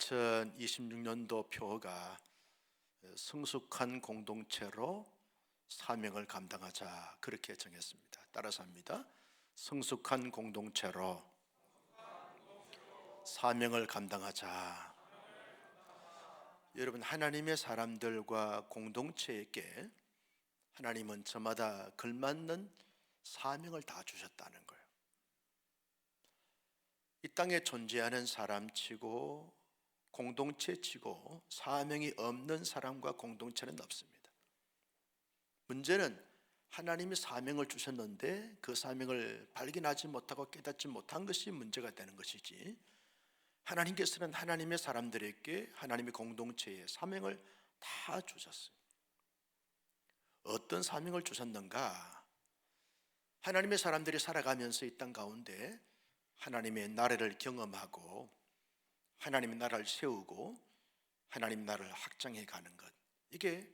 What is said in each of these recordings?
2026년도 표어가 성숙한 공동체로 사명을 감당하자, 그렇게 정했습니다. 따라서 합니다. 성숙한 공동체로 사명을 감당하자. 여러분, 하나님의 사람들과 공동체에게 하나님은 저마다 걸맞는 사명을 다 주셨다는 거예요. 이 땅에 존재하는 사람치고 공동체치고 사명이 없는 사람과 공동체는 없습니다. 문제는 하나님이 사명을 주셨는데 그 사명을 발견하지 못하고 깨닫지 못한 것이 문제가 되는 것이지, 하나님께서는 하나님의 사람들에게 하나님의 공동체에 사명을 다 주셨어요. 어떤 사명을 주셨는가? 하나님의 사람들이 살아가면서 이 땅 가운데 하나님의 나라를 경험하고 하나님의 나라를 세우고 하나님 나라를 확장해 가는 것, 이게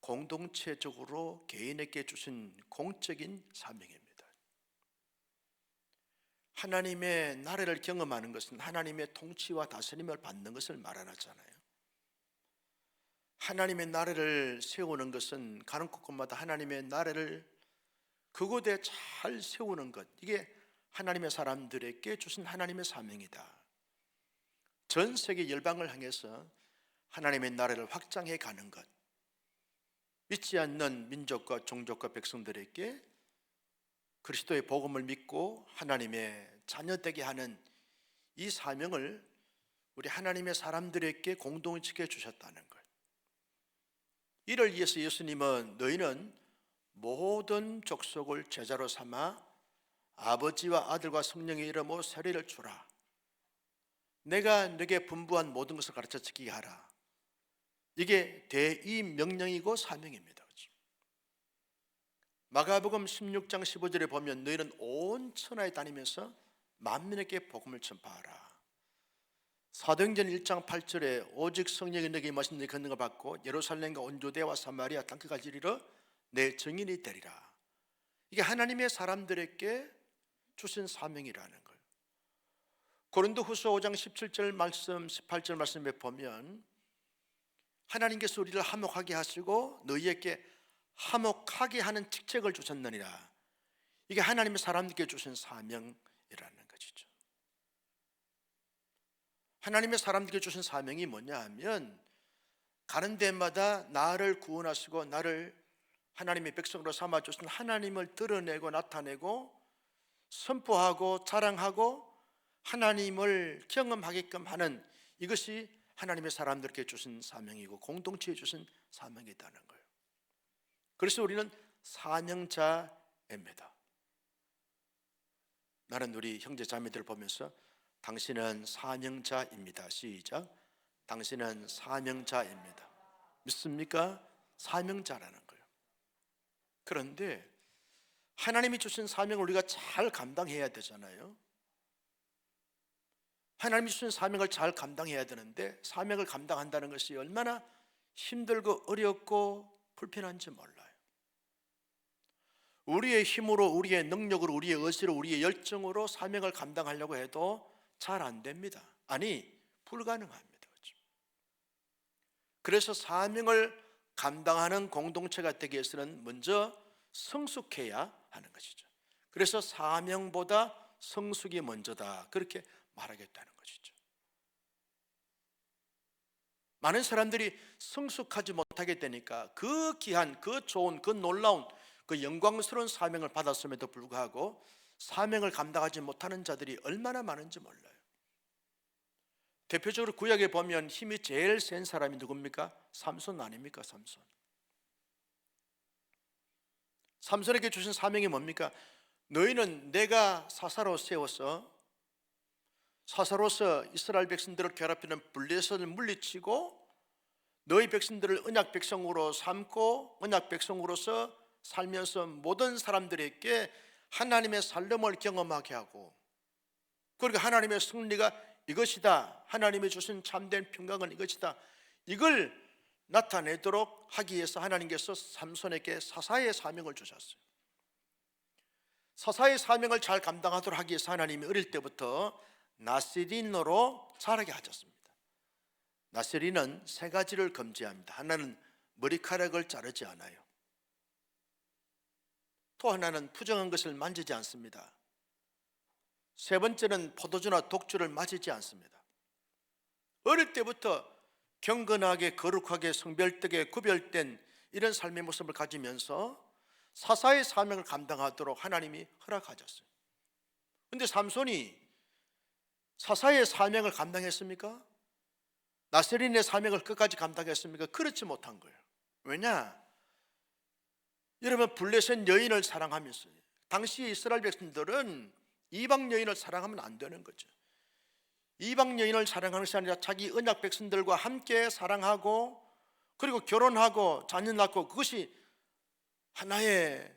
공동체적으로 개인에게 주신 공적인 사명입니다. 하나님의 나라를 경험하는 것은 하나님의 통치와 다스림을 받는 것을 말하잖아요. 하나님의 나라를 세우는 것은 가는 곳곳마다 하나님의 나라를 그곳에 잘 세우는 것, 이게 하나님의 사람들에게 주신 하나님의 사명이다. 전 세계 열방을 향해서 하나님의 나라를 확장해 가는 것, 믿지 않는 민족과 종족과 백성들에게 그리스도의 복음을 믿고 하나님의 자녀되게 하는 이 사명을 우리 하나님의 사람들에게 공동체에 주셨다는 것. 이를 위해서 예수님은 너희는 모든 족속을 제자로 삼아 아버지와 아들과 성령의 이름으로 세례를 주라. 내가 너에게 분부한 모든 것을 가르쳐 지키게 하라. 이게 대의명령이고 사명입니다. 마가복음 16장 15절에 보면 너희는 온 천하에 다니면서 만민에게 복음을 전파하라. 사도행전 1장 8절에 오직 성령이 너에게 임하신 너희 권능을 받고 예루살렘과 온 유대와 사마리아 땅끝까지 이르러 내 증인이 되리라. 이게 하나님의 사람들에게 주신 사명이라는 거예요. 고린도후서 5장 17절 말씀 18절 말씀에 보면 하나님께서 우리를 화목하게 하시고 너희에게 화목하게 하는 직책을 주셨느니라. 이게 하나님의 사람들께 주신 사명이라는 것이죠. 하나님의 사람들께 주신 사명이 뭐냐 하면, 가는 데마다 나를 구원하시고 나를 하나님의 백성으로 삼아주신 하나님을 드러내고 나타내고 선포하고 자랑하고 하나님을 경험하게끔 하는, 이것이 하나님의 사람들께 주신 사명이고 공동체에 주신 사명이라는 거예요. 그래서 우리는 사명자입니다. 나는 우리 형제 자매들을 보면서 당신은 사명자입니다. 시작. 당신은 사명자입니다. 믿습니까? 사명자라는 거예요. 그런데 하나님이 주신 사명을 우리가 잘 감당해야 되잖아요. 하나님이 주신 사명을 잘 감당해야 되는데 사명을 감당한다는 것이 얼마나 힘들고 어렵고 불편한지 몰라요. 우리의 힘으로, 우리의 능력으로, 우리의 의지로, 우리의 열정으로 사명을 감당하려고 해도 잘 안 됩니다. 아니, 불가능합니다. 그래서 사명을 감당하는 공동체가 되기 위해서는 먼저 성숙해야 하는 것이죠. 그래서 사명보다 성숙이 먼저다, 그렇게 말하겠다는 것이죠. 많은 사람들이 성숙하지 못하게 되니까 그 귀한, 그 좋은, 그 놀라운, 그 영광스러운 사명을 받았음에도 불구하고 사명을 감당하지 못하는 자들이 얼마나 많은지 몰라요. 대표적으로 구약에 보면 힘이 제일 센 사람이 누굽니까? 삼손 아닙니까? 삼손에게 주신 사명이 뭡니까? 너희는 내가 사사로 세워서 이스라엘 백성들을 괴롭히는 블레셋을 물리치고 너희 백성들을 언약 백성으로 삼고 언약 백성으로서 살면서 모든 사람들에게 하나님의 살림을 경험하게 하고, 그리고 하나님의 승리가 이것이다, 하나님이 주신 참된 평강은 이것이다, 이걸 나타내도록 하기 위해서 하나님께서 삼손에게 사사의 사명을 주셨어요. 사사의 사명을 잘 감당하도록 하기 위해서 하나님이 어릴 때부터 나시린으로 자라게 하셨습니다. 나세리는 세 가지를 금지합니다. 하나는 머리카락을 자르지 않아요. 또 하나는 부정한 것을 만지지 않습니다. 세 번째는 포도주나 독주를 마시지 않습니다. 어릴 때부터 경건하게 거룩하게 성별되게 구별된 이런 삶의 모습을 가지면서 사사의 사명을 감당하도록 하나님이 허락하셨어요. 그런데 삼손이 사사의 사명을 감당했습니까? 나세린의 사명을 끝까지 감당했습니까? 그렇지 못한 거예요. 왜냐? 여러분, 블레셋 여인을 사랑하면서, 당시 이스라엘 백성들은 이방 여인을 사랑하면 안 되는 거죠. 이방 여인을 사랑하는 것이 아니라 자기 언약 백성들과 함께 사랑하고, 그리고 결혼하고 자녀 낳고, 그것이 하나의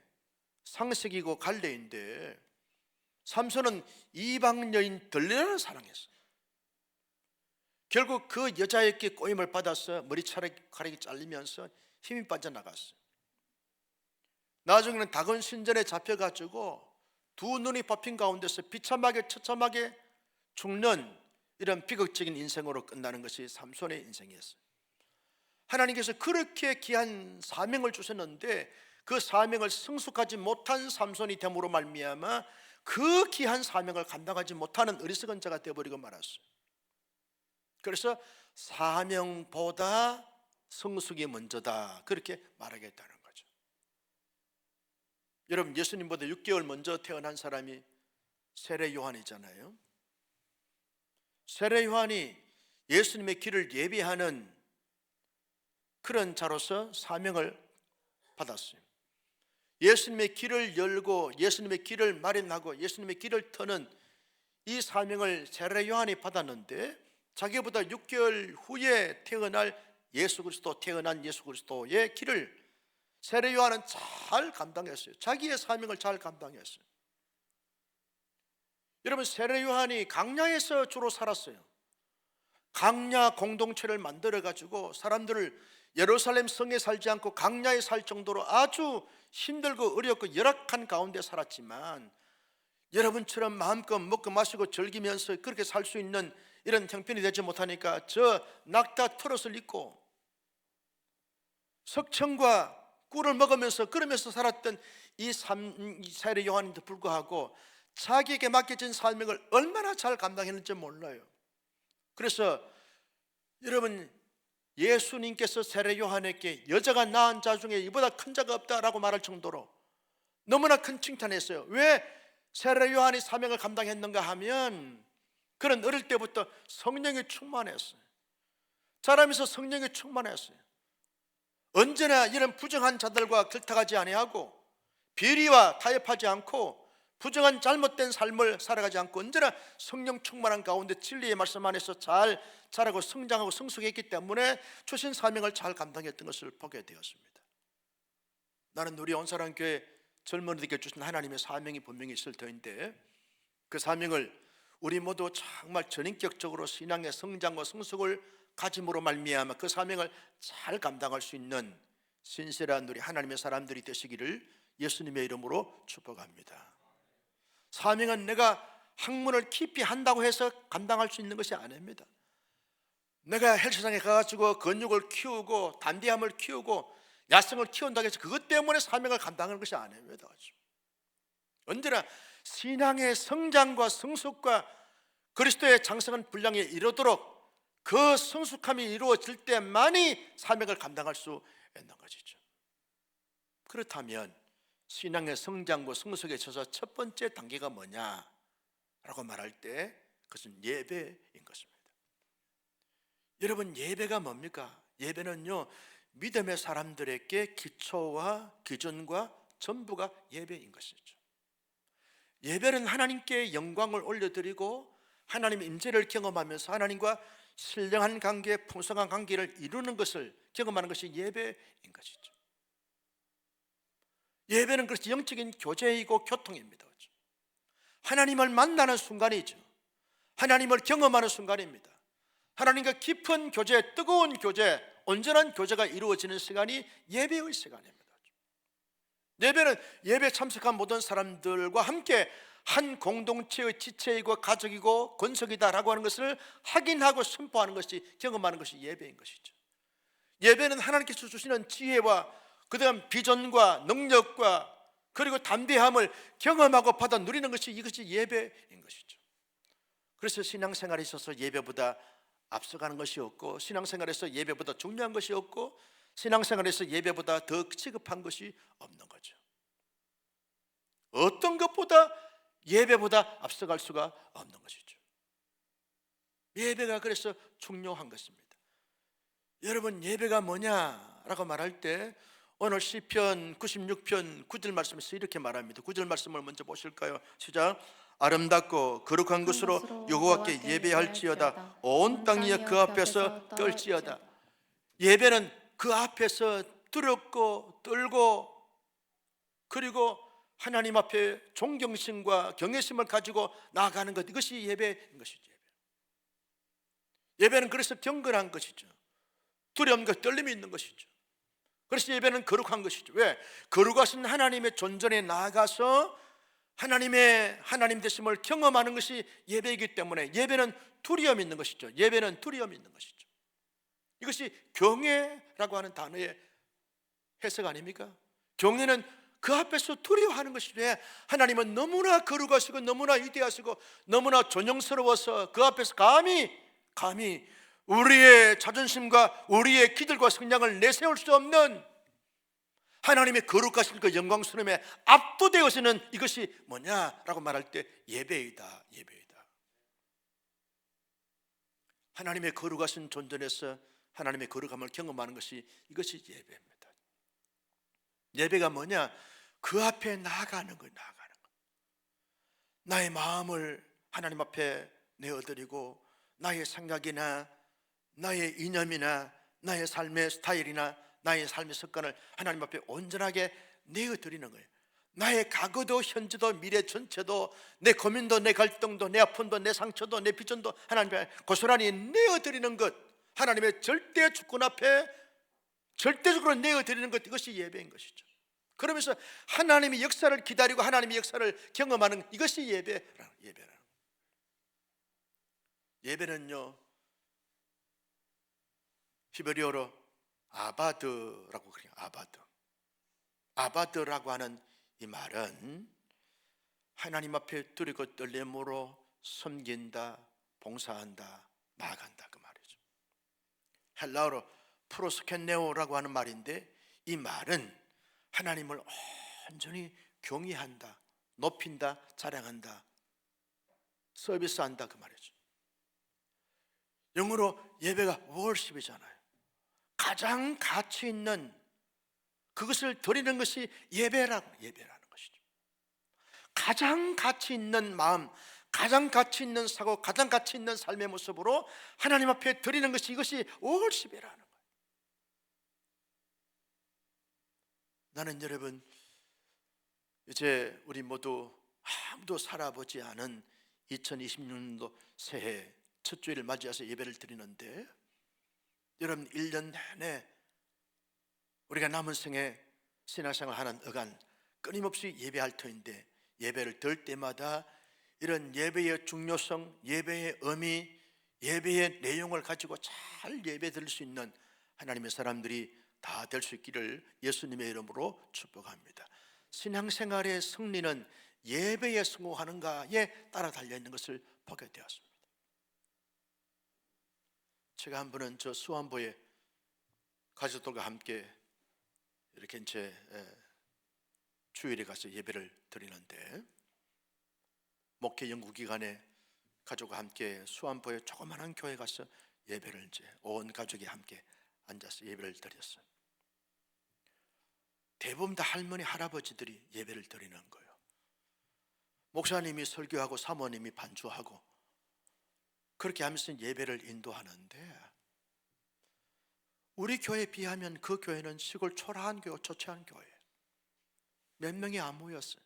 상식이고 관례인데, 삼손은 이방 여인 들레를 사랑했어요. 결국 그 여자에게 꼬임을 받아서 머리카락이 잘리면서 힘이 빠져나갔어요. 나중에는 다곤 신전에 잡혀가지고 두 눈이 뽑힌 가운데서 비참하게 처참하게 죽는 이런 비극적인 인생으로 끝나는 것이 삼손의 인생이었어요. 하나님께서 그렇게 귀한 사명을 주셨는데 그 사명을 성숙하지 못한 삼손이 됨으로 말미암아 그 귀한 사명을 감당하지 못하는 어리석은 자가 되어버리고 말았어요. 그래서 사명보다 성숙이 먼저다, 그렇게 말하겠다는 거죠. 여러분, 예수님보다 6개월 먼저 태어난 사람이 세례 요한이잖아요. 세례 요한이 예수님의 길을 예비하는 그런 자로서 사명을 받았어요. 예수님의 길을 열고 예수님의 길을 마련하고 예수님의 길을 터는 이 사명을 세례 요한이 받았는데, 자기보다 6개월 후에 태어난 예수 그리스도의 길을 세례 요한은 잘 감당했어요. 자기의 사명을 잘 감당했어요. 여러분, 세례 요한이 광야에서 주로 살았어요. 광야 공동체를 만들어 가지고 사람들을 예루살렘 성에 살지 않고 광야에 살 정도로 아주 힘들고 어렵고 열악한 가운데 살았지만, 여러분처럼 마음껏 먹고 마시고 즐기면서 그렇게 살 수 있는 이런 형편이 되지 못하니까 저 낙타 트롯을 입고 석청과 꿀을 먹으면서 그러면서 살았던 이 세례 요한인데 불구하고 자기에게 맡겨진 사명을 얼마나 잘 감당했는지 몰라요. 그래서 여러분, 예수님께서 세례 요한에게 여자가 낳은 자 중에 이보다 큰 자가 없다라고 말할 정도로 너무나 큰 칭찬했어요. 왜 세례 요한이 사명을 감당했는가 하면, 그는 어릴 때부터 성령이 충만했어요. 자라면서 성령이 충만했어요. 언제나 이런 부정한 자들과 결탁하지 아니하고 비리와 타협하지 않고 부정한 잘못된 삶을 살아가지 않고 언제나 성령 충만한 가운데 진리의 말씀 안에서 잘 자라고 성장하고 성숙했기 때문에 주신 사명을 잘 감당했던 것을 보게 되었습니다. 나는 우리 온사랑교회 젊은이들에게 주신 하나님의 사명이 분명히 있을 터인데, 그 사명을 우리 모두 정말 전인격적으로 신앙의 성장과 성숙을 가짐으로 말미암아 그 사명을 잘 감당할 수 있는 신실한 우리 하나님의 사람들이 되시기를 예수님의 이름으로 축복합니다. 사명은 내가 학문을 깊이 한다고 해서 감당할 수 있는 것이 아닙니다. 내가 헬스장에 가가지고 근육을 키우고 단대함을 키우고 야성을 키운다고 해서 그것 때문에 사명을 감당하는 것이 아닙니다. 언제나 신앙의 성장과 성숙과 그리스도의 장성한 분량에 이르도록 그 성숙함이 이루어질 때만이 사명을 감당할 수 있는 것이죠. 그렇다면 신앙의 성장과 성숙에 있어서 첫 번째 단계가 뭐냐라고 말할 때 그것은 예배인 것입니다. 여러분, 예배가 뭡니까? 예배는요, 믿음의 사람들에게 기초와 기준과 전부가 예배인 것이죠. 예배는 하나님께 영광을 올려드리고 하나님의 임재를 경험하면서 하나님과 신령한 관계, 풍성한 관계를 이루는 것을 경험하는 것이 예배인 것이죠. 예배는 그것이 영적인 교제이고 교통입니다. 하나님을 만나는 순간이죠. 하나님을 경험하는 순간입니다. 하나님과 깊은 교제, 뜨거운 교제, 온전한 교제가 이루어지는 시간이 예배의 시간입니다. 예배는 예배 참석한 모든 사람들과 함께 한 공동체의 지체이고 가족이고 권속이다라고 하는 것을 확인하고 선포하는 것이, 경험하는 것이 예배인 것이죠. 예배는 하나님께서 주시는 지혜와 그다음 비전과 능력과 그리고 담대함을 경험하고 받아 누리는 것이, 이것이 예배인 것이죠. 그래서 신앙생활에 있어서 예배보다 앞서가는 것이 없고, 신앙생활에서 예배보다 중요한 것이 없고, 신앙생활에서 예배보다 더 취급한 것이 없는 거죠. 어떤 것보다 예배보다 앞서갈 수가 없는 것이죠. 예배가 그래서 중요한 것입니다. 여러분, 예배가 뭐냐라고 말할 때 오늘 시편 96편 9절 말씀에서 이렇게 말합니다. 9절 말씀을 먼저 보실까요? 시작. 아름답고 거룩한 것으로 여호와께 예배할지어다. 온 땅이 그 앞에서 떨지어다. 예배는 그 앞에서 두렵고 떨고, 그리고 하나님 앞에 존경심과 경외심을 가지고 나아가는 것, 이것이 예배인 것이죠. 예배는 그래서 경건한 것이죠. 두려움과 떨림이 있는 것이죠. 그래서 예배는 거룩한 것이죠. 왜? 거룩하신 하나님의 존전에 나아가서 하나님 되심을 경험하는 것이 예배이기 때문에 예배는 두려움이 있는 것이죠. 예배는 두려움이 있는 것이죠. 이것이 경외라고 하는 단어의 해석 아닙니까? 경외는 그 앞에서 두려워하는 것이죠. 왜? 하나님은 너무나 거룩하시고 너무나 위대하시고 너무나 존영스러워서 그 앞에서 감히 우리의 자존심과 우리의 기들과 성량을 내세울 수 없는 하나님의 거룩하신 그 영광스러움에 압도되어서는 이것이 뭐냐라고 말할 때 예배이다. 하나님의 거룩하신 존전에서 하나님의 거룩함을 경험하는 것이, 이것이 예배입니다. 예배가 뭐냐? 그 앞에 나아가는 거예요. 나의 마음을 하나님 앞에 내어드리고, 나의 생각이나 나의 이념이나 나의 삶의 스타일이나 나의 삶의 습관을 하나님 앞에 온전하게 내어드리는 거예요. 나의 과거도 현재도 미래 전체도, 내 고민도 내 갈등도 내 아픔도 내 상처도 내 비전도 하나님 앞에 고스란히 내어드리는 것, 하나님의 절대 주권 앞에 절대적으로 내어드리는 것, 이것이 예배인 것이죠. 그러면서 하나님의 역사를 기다리고 하나님의 역사를 경험하는, 이것이 예배라는. 예배는요, 히브리어로 아바드라고 그래요. 아바드라고 하는 이 말은 하나님 앞에 두리고 떨림으로 섬긴다, 봉사한다, 나아간다, 그 말이죠. 헬라어로 프로스켄네오라고 하는 말인데, 이 말은 하나님을 온전히 경외한다, 높인다, 자랑한다, 서비스한다, 그 말이죠. 영어로 예배가 월십이잖아요. 가장 가치 있는 그것을 드리는 것이 예배라는 것이죠. 가장 가치 있는 마음, 가장 가치 있는 사고, 가장 가치 있는 삶의 모습으로 하나님 앞에 드리는 것이, 이것이 월십이라는 거예요. 나는 여러분, 이제 우리 모두 아무도 살아보지 않은 2026년도 새해 첫 주일을 맞이해서 예배를 드리는데, 여러분 1년 내내 우리가 남은 생에 신앙생활 하는 어간 끊임없이 예배할 터인데, 예배를 들 때마다 이런 예배의 중요성, 예배의 의미, 예배의 내용을 가지고 잘 예배 드릴 수 있는 하나님의 사람들이 다 될 수 있기를 예수님의 이름으로 축복합니다. 신앙생활의 승리는 예배에 성공하는가에 따라 달려있는 것을 보게 되었습니다. 제가 한 번은 저 수안보에 가족들과 함께 이렇게 이제 주일에 가서 예배를 드리는데, 목회 연구 기간에 가족과 함께 수안보에 조그마한 교회 가서 예배를 이제 온 가족이 함께 앉아서 예배를 드렸어요. 대부분 다 할머니 할아버지들이 예배를 드리는 거예요. 목사님이 설교하고 사모님이 반주하고 그렇게 하면서 예배를 인도하는데, 우리 교회에 비하면 그 교회는 시골 초라한 교회, 초췌한 교회, 몇 명이 안 모였어요.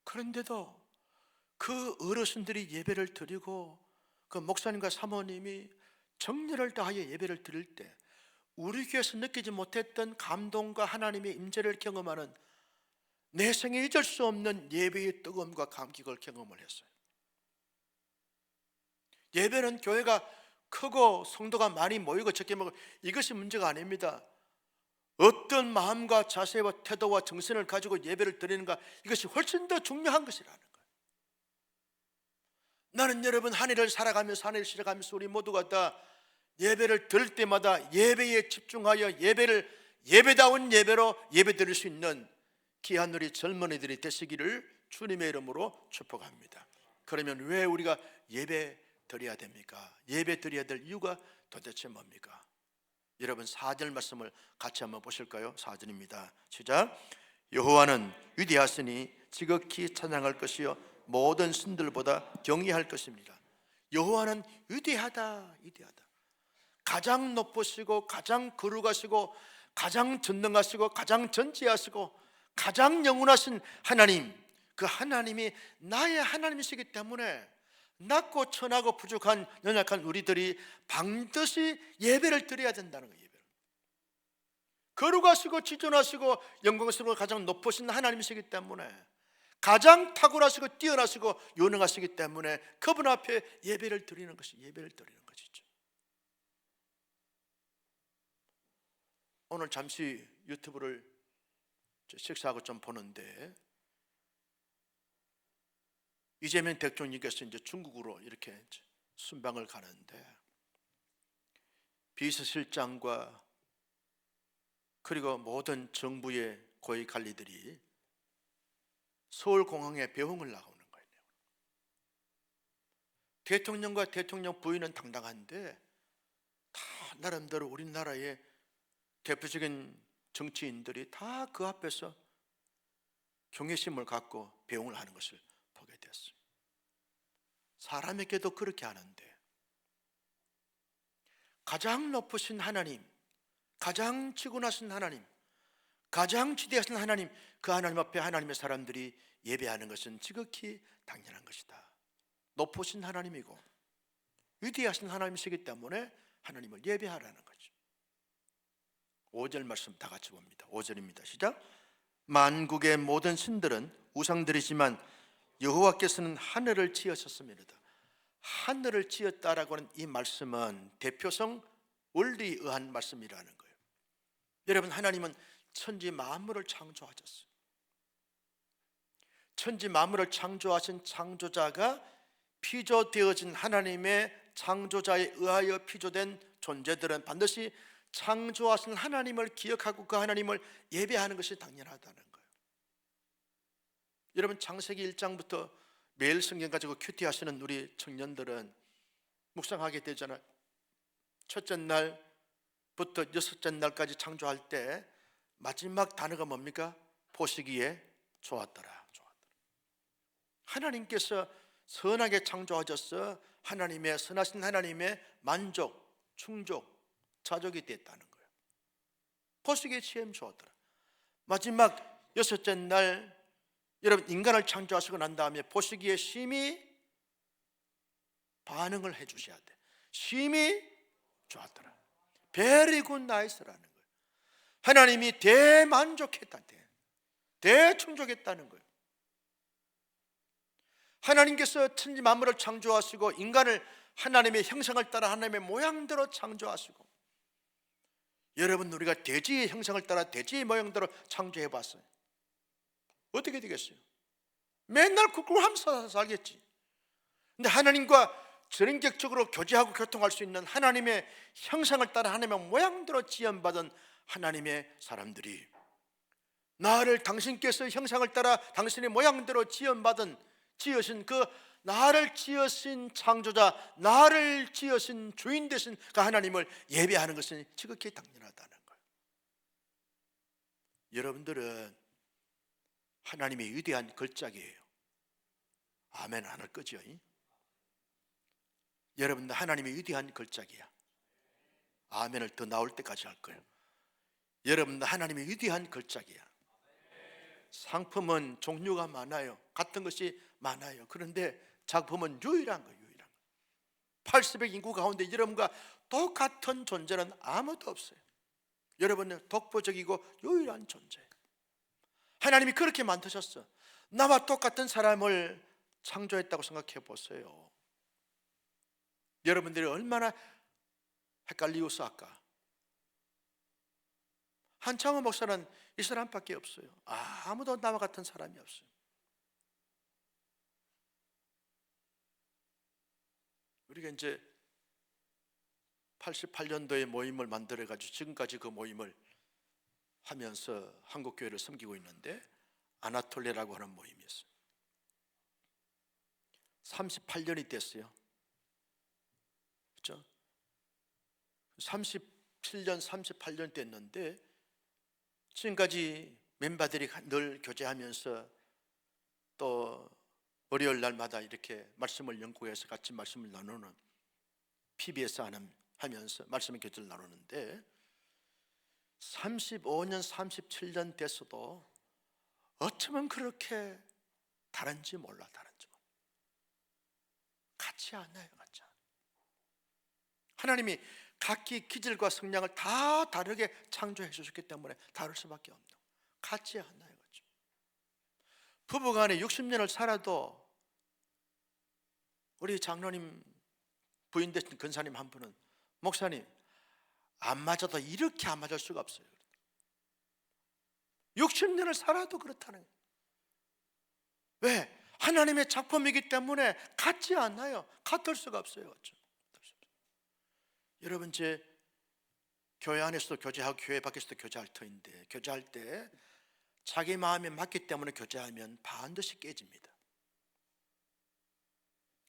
그런데도 그 어르신들이 예배를 드리고 그 목사님과 사모님이 정열을 다하여 예배를 드릴 때, 우리 교회에서 느끼지 못했던 감동과 하나님의 임재를 경험하는 내 생에 잊을 수 없는 예배의 뜨거움과 감격을 경험을 했어요. 예배는 교회가 크고 성도가 많이 모이고 적게 모이고 이것이 문제가 아닙니다. 어떤 마음과 자세와 태도와 정신을 가지고 예배를 드리는가, 이것이 훨씬 더 중요한 것이라는 거예요. 나는 여러분 한 해를 살아가면서, 한 해를 시작하면서 우리 모두가 다 예배를 드릴 때마다 예배에 집중하여 예배다운 예배로 예배 드릴 수 있는 귀한 우리 젊은이들이 되시기를 주님의 이름으로 축복합니다. 그러면 왜 우리가 예배 드려야 됩니까? 예배 드려야 될 이유가 도대체 뭡니까? 여러분 4절 말씀을 같이 한번 보실까요? 4절입니다. 시작. 여호와는 위대하시니 지극히 찬양할 것이요 모든 신들보다 경외할 것입니다. 여호와는 위대하다, 위대하다. 가장 높으시고 가장 거룩하시고 가장 전능하시고 가장 전지하시고 가장 영원하신 하나님, 그 하나님이 나의 하나님이시기 때문에 낮고 천하고 부족한 연약한 우리들이 반드시 예배를 드려야 된다는 거예요. 예배를. 거룩하시고 지존하시고 영광스러워 가장 높으신 하나님이시기 때문에, 가장 탁월하시고 뛰어나시고 유능하시기 때문에 그분 앞에 예배를 드리는 것이 예배를 드리는 것이죠. 오늘 잠시 유튜브를 식사하고 좀 보는데, 이재명 대통령께서 이제 중국으로 이렇게 순방을 가는데 비서실장과 그리고 모든 정부의 고위 관리들이 서울공항에 배웅을 나오는 거예요. 대통령과 대통령 부인은 당당한데 다 나름대로 우리나라의 대표적인 정치인들이 다 그 앞에서 경외심을 갖고 배웅을 하는 것을 보게 됐어요. 사람에게도 그렇게 하는데 가장 높으신 하나님, 가장 지구하신 하나님, 가장 지대하신 하나님, 그 하나님 앞에 하나님의 사람들이 예배하는 것은 지극히 당연한 것이다. 높으신 하나님이고 위대하신 하나님이시기 때문에 하나님을 예배하라는 거죠. 5절 말씀 다 같이 봅니다. 5절입니다. 시작. 만국의 모든 신들은 우상들이지만 여호와께서는 하늘을 지으셨습니다. 하늘을 지었다라고 하는 이 말씀은 대표성 원리에 의한 말씀이라는 거예요. 여러분, 하나님은 천지 만물을 창조하셨어요. 천지 만물을 창조하신 창조자가 피조되어진 하나님의 창조자에 의하여 피조된 존재들은 반드시 창조하신 하나님을 기억하고 그 하나님을 예배하는 것이 당연하다는 거예요. 여러분, 창세기 1장부터 매일 성경 가지고 큐티하시는 우리 청년들은 묵상하게 되잖아요. 첫째 날부터 여섯째 날까지 창조할 때 마지막 단어가 뭡니까? 보시기에 좋았더라. 하나님께서 선하게 창조하셔서 하나님의 선하신 하나님의 만족, 충족, 자족이 됐다는 거예요. 보시기에 참 좋았더라. 마지막 여섯째 날 여러분 인간을 창조하시고 난 다음에 보시기에 심히 반응을 해 주셔야 돼. 심히 좋았더라. Very good nice라는 거예요. 하나님이 대만족했다, 대충족했다는 거예요. 하나님께서 천지 만물을 창조하시고 인간을 하나님의 형상을 따라 하나님의 모양대로 창조하시고, 여러분 우리가 돼지의 형상을 따라 돼지의 모양대로 창조해 봤어요. 어떻게 되겠어요? 맨날 꿀꿀하면서 살겠지. 근데 하나님과 전인격적으로 교제하고 교통할 수 있는 하나님의 형상을 따라 하나님의 모양대로 지음받은 하나님의 사람들이, 나를 당신께서 형상을 따라 당신의 모양대로 지으신 그 나를 지으신 창조자, 나를 지으신 주인 되신 그 하나님을 예배하는 것은 지극히 당연하다는 거예요. 여러분들은 하나님의 위대한 걸작이에요. 아멘 안 할 거죠? 여러분들 하나님의 위대한 걸작이야. 아멘을 더 나올 때까지 할 거예요. 여러분들 하나님의 위대한 걸작이야. 상품은 종류가 많아요. 같은 것이 많아요. 그런데 작품은 유일한 거예요. 80억 인구 가운데 여러분과 똑같은 존재는 아무도 없어요. 여러분은 독보적이고 유일한 존재예요. 하나님이 그렇게 만드셨어. 나와 똑같은 사람을 창조했다고 생각해 보세요. 여러분들이 얼마나 헷갈리고서 아까 한창호 목사는 이 사람밖에 없어요. 아무도 나와 같은 사람이 없어요. 우리가 이제 88년도에 모임을 만들어가지고 지금까지 그 모임을 하면서 한국교회를 섬기고 있는데, 아나톨레라고 하는 모임이었어요. 38년이 됐어요. 그렇죠? 37년, 38년 됐는데 지금까지 멤버들이 늘 교제하면서 또 월요일 날마다 이렇게 말씀을 연구해서 같이 말씀을 나누는 PBS 하면서 말씀의 교제를 나누는데, 35년, 37년 됐어도 어쩌면 그렇게 다른지 몰라. 같지 않아요. 같지 않아요. 하나님이 각기 기질과 성향을 다 다르게 창조해 주셨기 때문에 다를 수밖에 없는 거예요. 같지 않아요. 그렇죠? 부부간에 60년을 살아도 우리 장로님 부인 되신 근사님 한 분은, 목사님, 안 맞아도 이렇게 안 맞을 수가 없어요. 60년을 살아도 그렇다는 거예요. 왜? 하나님의 작품이기 때문에 같지 않아요. 같을 수가 없어요. 그렇죠? 여러분, 제 교회 안에서도 교제하고 교회 밖에서도 교제할 터인데, 교제할 때 자기 마음에 맞기 때문에 교제하면 반드시 깨집니다.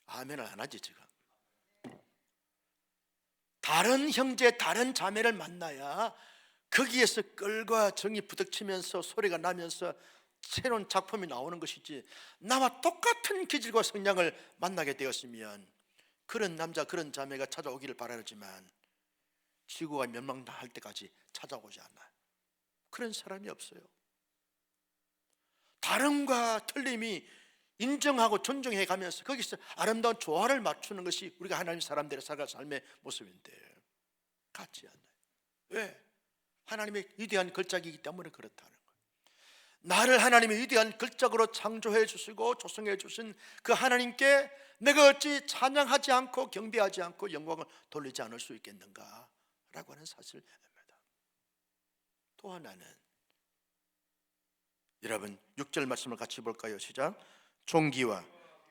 아멘을 안 하지 지금. 다른 형제, 다른 자매를 만나야 거기에서 껄과 정이 부닥치면서 소리가 나면서 새로운 작품이 나오는 것이지, 나와 똑같은 기질과 성향을 만나게 되었으면 그런 남자, 그런 자매가 찾아오기를 바라지만 지구가 멸망할 때까지 찾아오지 않아요. 그런 사람이 없어요. 다름과 틀림이 인정하고 존중해 가면서 거기서 아름다운 조화를 맞추는 것이 우리가 하나님 사람들의 살아갈 삶의 모습인데 같지 않아요. 왜? 하나님의 위대한 걸작이기 때문에 그렇다는 거예요. 나를 하나님의 위대한 걸작으로 창조해 주시고 조성해 주신 그 하나님께 내가 어찌 찬양하지 않고 경배하지 않고 영광을 돌리지 않을 수 있겠는가 라고 하는 사실입니다. 또 하나는, 여러분 6절 말씀을 같이 볼까요? 시작. 존귀와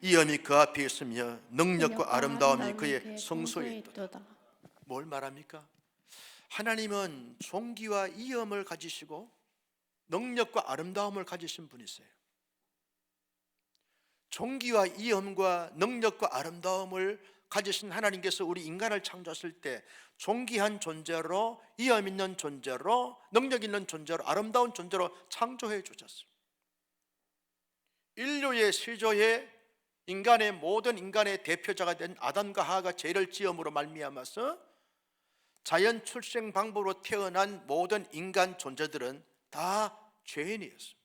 이엄이 그 앞에 있으며 능력과 아름다움이 그의 성소에 있도다. 뭘 말합니까? 하나님은 존귀와 이엄을 가지시고 능력과 아름다움을 가지신 분이세요. 존귀와 이엄과 능력과 아름다움을 가지신 하나님께서 우리 인간을 창조하실 때 존귀한 존재로, 이엄 있는 존재로, 능력 있는 존재로, 아름다운 존재로 창조해 주셨어요. 인류의 시조에 인간의 모든 인간의 대표자가 된 아담과 하와가 죄를 지음으로 말미암아서 자연 출생 방법으로 태어난 모든 인간 존재들은 다 죄인이었습니다.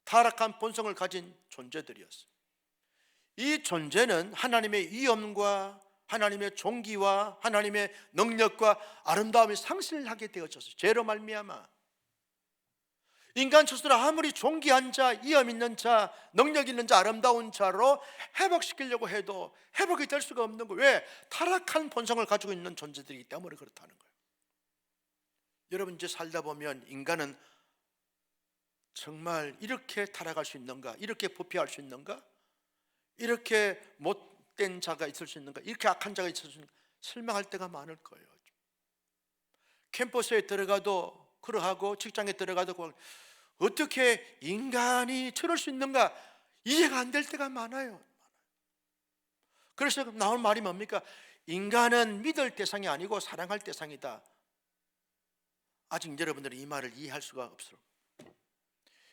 타락한 본성을 가진 존재들이었습니다. 이 존재는 하나님의 위엄과 하나님의 존귀와 하나님의 능력과 아름다움이 상실하게 되어졌어요. 죄로 말미암아. 인간 스스로 아무리 존귀한 자, 위엄 있는 자, 능력 있는 자, 아름다운 자로 회복시키려고 해도 회복이 될 수가 없는 거예요. 왜? 타락한 본성을 가지고 있는 존재들이기 때문에 그렇다는 거예요. 여러분, 이제 살다 보면 인간은 정말 이렇게 타락할 수 있는가? 이렇게 부패할 수 있는가? 이렇게 못된 자가 있을 수 있는가? 이렇게 악한 자가 있을 수 있는가? 실망할 때가 많을 거예요. 캠퍼스에 들어가도 그러하고 직장에 들어가도 어떻게 인간이 저럴 수 있는가? 이해가 안 될 때가 많아요. 그래서 나올 말이 뭡니까? 인간은 믿을 대상이 아니고 사랑할 대상이다. 아직 여러분들은 이 말을 이해할 수가 없어요.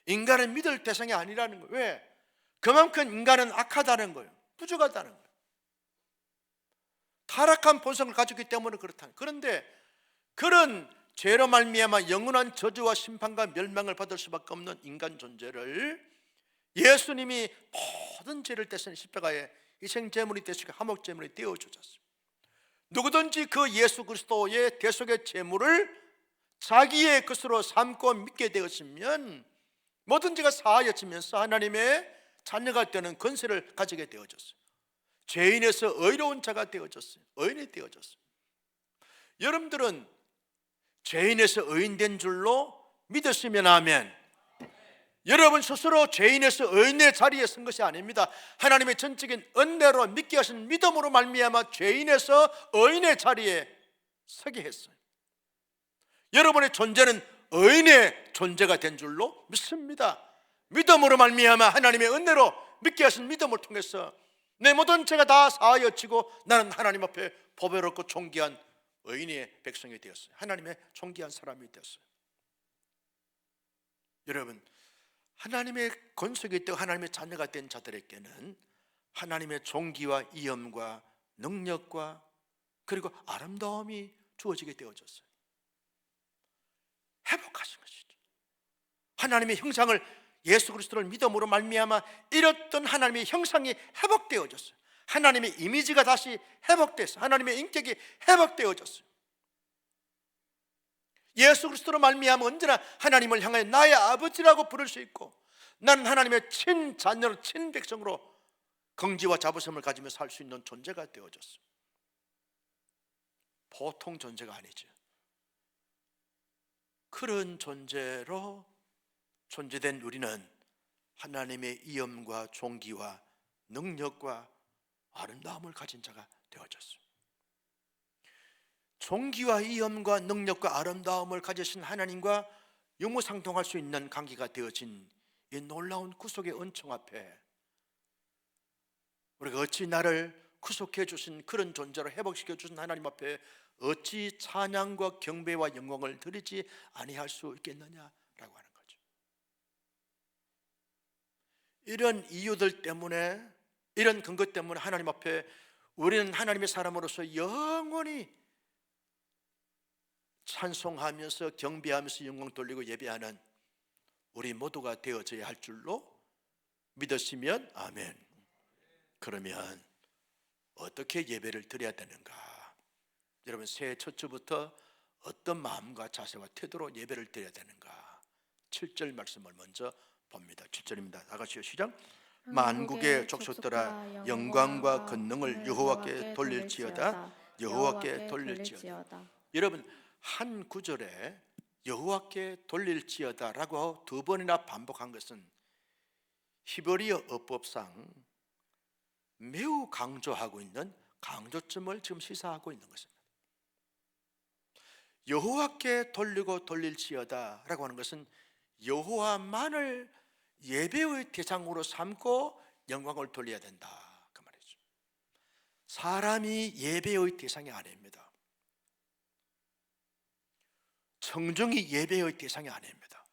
인간은 믿을 대상이 아니라는 거예요. 왜? 그만큼 인간은 악하다는 거예요. 부족하다는 거예요. 타락한 본성을 가지고 있기 때문에 그렇다는 거예요. 그런데 그런 죄로 말미암아 영원한 저주와 심판과 멸망을 받을 수밖에 없는 인간 존재를 예수님이 모든 죄를 대신 십자가에 희생제물이 되시고 화목제물이 되어주셨습니다. 누구든지 그 예수 그리스도의 대속의 제물을 자기의 것으로 삼고 믿게 되었으면 모든 죄가 사하여지면서 하나님의 자녀가 되는 권세를 가지게 되어졌어요. 죄인에서 의로운 자가 되어졌어요. 의인이 되어졌어요. 여러분들은 죄인에서 의인된 줄로 믿으시면 아멘. 여러분 스스로 죄인에서 의인의 자리에 선 것이 아닙니다. 하나님의 전적인 은혜로 믿게 하신 믿음으로 말미암아 죄인에서 의인의 자리에 서게 했어요. 여러분의 존재는 의인의 존재가 된 줄로 믿습니다. 믿음으로 말미암아 하나님의 은혜로 믿게 하신 믿음을 통해서 내 모든 죄가 다 사하여지고 나는 하나님 앞에 보배롭고 존귀한 의인의 백성이 되었어요. 하나님의 존귀한 사람이 되었어요. 여러분, 하나님의 권속이 있고 하나님의 자녀가 된 자들에게는 하나님의 존귀와 이엄과 능력과 그리고 아름다움이 주어지게 되어졌어요. 회복하신 것이죠. 하나님의 형상을, 예수 그리스도를 믿음으로 말미암아 잃었던 하나님의 형상이 회복되어졌어요. 하나님의 이미지가 다시 회복됐어요. 하나님의 인격이 회복되어졌어요. 예수 그리스도로 말미암아 언제나 하나님을 향하여 나의 아버지라고 부를 수 있고, 나는 하나님의 친자녀로 친백성으로 긍지와 자부심을 가지며 살 수 있는 존재가 되어졌어요. 보통 존재가 아니죠. 그런 존재로 존재된 우리는 하나님의 이엄과 존귀와 능력과 아름다움을 가진 자가 되어졌어요. 존귀와 이엄과 능력과 아름다움을 가지신 하나님과 유무상통할 수 있는 관계가 되어진 이 놀라운 구속의 은총 앞에 우리가 어찌 나를 구속해 주신 그런 존재로 회복시켜 주신 하나님 앞에 어찌 찬양과 경배와 영광을 드리지 아니할 수 있겠느냐라고 하는 거죠. 이런 이유들 때문에, 이런 근거 때문에 하나님 앞에 우리는 하나님의 사람으로서 영원히 찬송하면서 경배하면서 영광 돌리고 예배하는 우리 모두가 되어져야 할 줄로 믿으시면 아멘. 그러면 어떻게 예배를 드려야 되는가? 여러분, 새해 첫 주부터 어떤 마음과 자세와 태도로 예배를 드려야 되는가? 7절 말씀을 먼저 봅니다. 7절입니다. 다 같이요, 시작. 만국의 족속들아 영광과 권능을 여호와께 돌릴지어다. 여호와께 돌릴지어다. 여러분, 한 구절에 여호와께 돌릴지어다라고 두 번이나 반복한 것은 히브리어 어법상 매우 강조하고 있는 강조점을 지금 시사하고 있는 것입니다. 여호와께 돌리고 돌릴지어다라고 하는 것은 여호와만을 예배의 대상으로 삼고 영광을 돌려야 된다, 그 말이죠. 사람이 예배의 대상이 아닙니다. 청중이 예배의 대상이 아닙니다.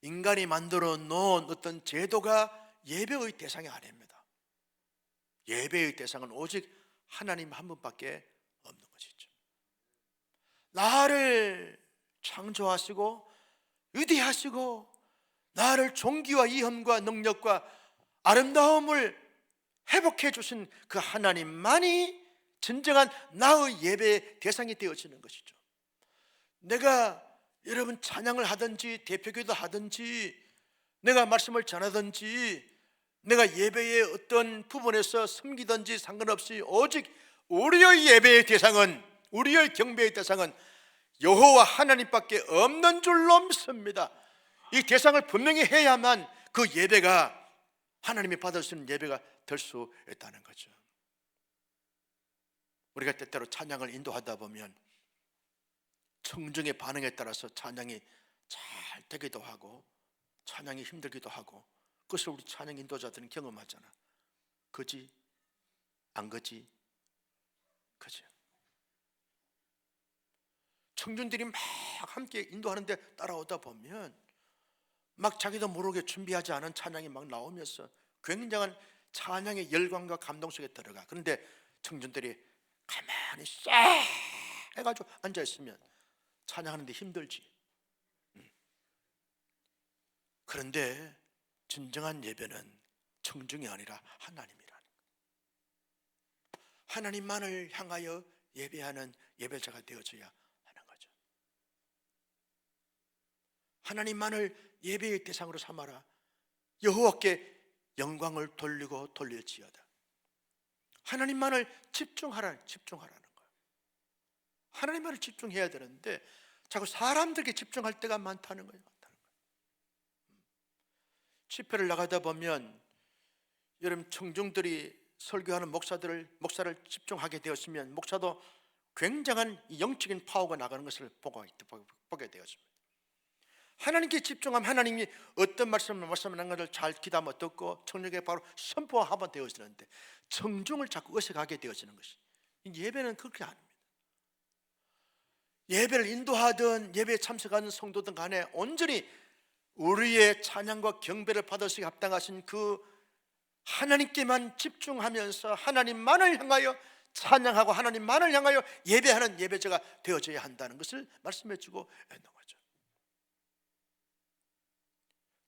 인간이 만들어 놓은 어떤 제도가 예배의 대상이 아닙니다. 예배의 대상은 오직 하나님 한 분밖에 없는 것이죠. 나를 창조하시고 위대하시고 나를 존귀와 이엄과 능력과 아름다움을 회복해 주신 그 하나님만이 진정한 나의 예배의 대상이 되어지는 것이죠. 내가 여러분 찬양을 하든지 대표기도 하든지 내가 말씀을 전하든지 내가 예배의 어떤 부분에서 섬기든지 상관없이 오직 우리의 예배의 대상은, 우리의 경배의 대상은 여호와 하나님밖에 없는 줄로 믿습니다. 이 대상을 분명히 해야만 그 예배가 하나님이 받을 수 있는 예배가 될 수 있다는 거죠. 우리가 때때로 찬양을 인도하다 보면 청중의 반응에 따라서 찬양이 잘 되기도 하고 찬양이 힘들기도 하고, 그것을 우리 찬양 인도자들은 경험하잖아. 그지? 안 그지? 그죠? 청중들이 막 함께 인도하는데 따라오다 보면 막 자기도 모르게 준비하지 않은 찬양이 막 나오면서 굉장한 찬양의 열광과 감동 속에 들어가. 그런데 청중들이 가만히 싹 해가지고 앉아있으면 찬양하는데 힘들지. 그런데 진정한 예배는 청중이 아니라 하나님이라는 거예요. 하나님만을 향하여 예배하는 예배자가 되어져야 하는 거죠. 하나님만을 예배의 대상으로 삼아라. 여호와께 영광을 돌리고 돌릴지어다. 하나님만을 집중하라는 거예요. 하나님만을 집중해야 되는데 자꾸 사람들에게 집중할 때가 많다는 거예요. 집회를 나가다 보면 여러분 청중들이 설교하는 목사를 집중하게 되었으면 목사도 굉장한 영적인 파워가 나가는 것을 보게 되었습니다. 하나님께 집중하면 하나님이 어떤 말씀하는 것을 잘 귀담아 듣고 청중에게 바로 선포하면 되어지는데 청중을 자꾸 의식하게 되어지는 것이 예배는 그렇게 아닙니다. 예배를 인도하든 예배에 참석하는 성도든 간에 온전히 우리의 찬양과 경배를 받으시기 합당하신 그 하나님께만 집중하면서 하나님만을 향하여 찬양하고 하나님만을 향하여 예배하는 예배자가 되어져야 한다는 것을 말씀해 주고 있는 거죠.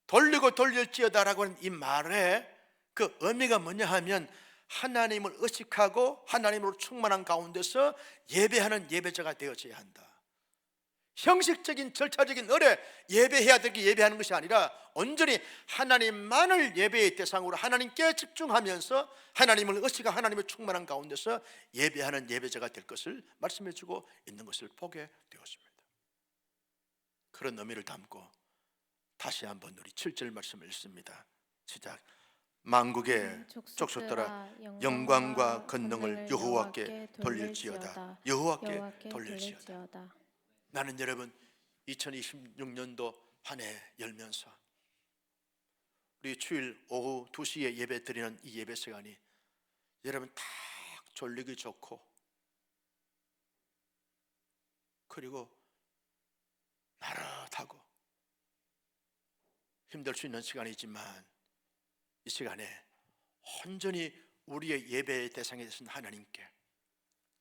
돌리고 돌릴지어다라고 하는 이 말의 그 의미가 뭐냐 하면 하나님을 의식하고 하나님으로 충만한 가운데서 예배하는 예배자가 되어져야 한다. 형식적인 절차적인 의례 예배해야 되게 예배하는 것이 아니라 온전히 하나님만을 예배의 대상으로 하나님께 집중하면서 하나님을 의식하고 하나님의 충만한 가운데서 예배하는 예배자가 될 것을 말씀해 주고 있는 것을 보게 되었습니다. 그런 의미를 담고 다시 한번 우리 7절 말씀을 읽습니다. 시작. 만국의 족속들아 영광과 권능을 여호와께 돌릴지어다. 여호와께 돌릴지어다. 나는 여러분 2026년도 한 해 열면서 우리 주일 오후 2시에 예배 드리는 이 예배 시간이 여러분 딱 졸리기 좋고 그리고 나긋하고 힘들 수 있는 시간이지만 이 시간에 온전히 우리의 예배의 대상이 되신 하나님께